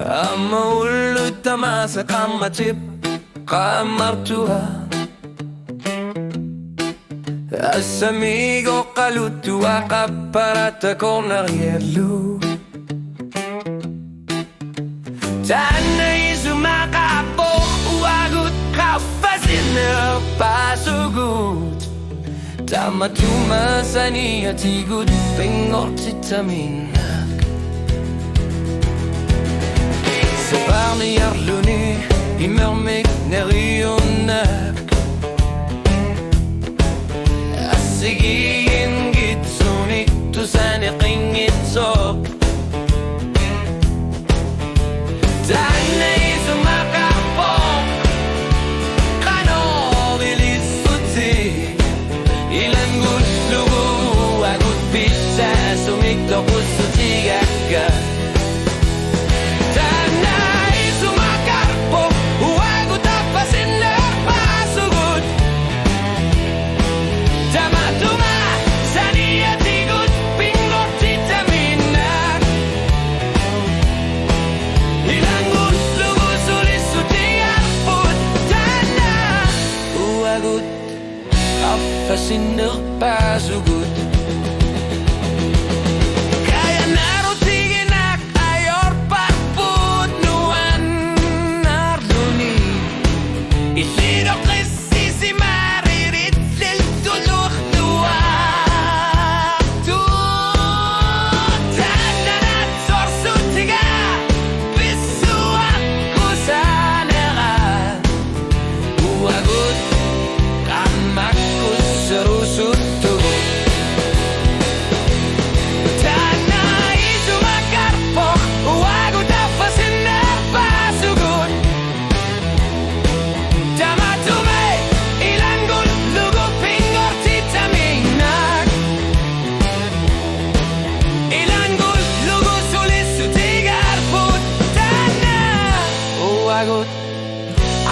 أما أقوله أنت ماسك أما تبقى مرتوها Assamigo qalutu aqapparata con arriello Tanay sumakapo uagut kafasinner pasugut Tamatuma saniya tigut pingortitaminak Separni yarluni imermik nerionak Sigigin gitsunik tu saniqing itsok Tanay sumakapong Kanong ilisuti Ilang gutlugu agut bisa sumikto kusutigaga Tanay sumakapong Uagut apasin lepasugut Tamatuma saniya tigut pingortitaminak Ilang gutlugu sulisutingan putana Uagut apasin lepasugut Kaya narutiginak ayor parput nuan narduni Isidok isisi maririt liltuluk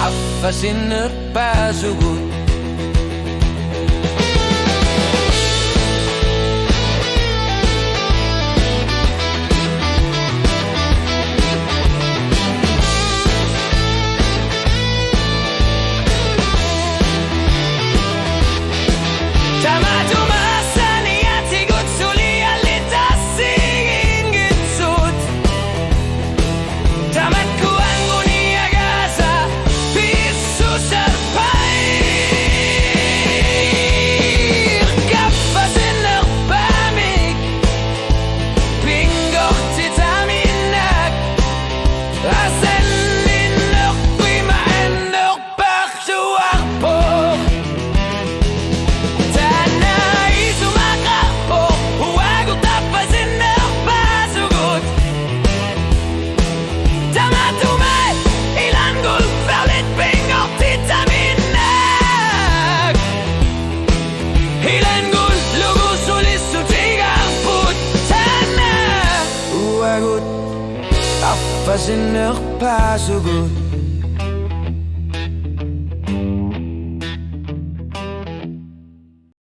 Afasinner pasugut Tamatuma saniya tigut suliya litasigin gitsut Tamatku anguni agasa pisu serpair Kafasinner pamik pingortitaminak Asenninner primaenner partuarpor Tanay sumakapor Uagut apasinner pasugut Tamatumay ilangul verlit pingortitaminak Ilangul lugu sulisutigar putana Uagut apasinner pasugut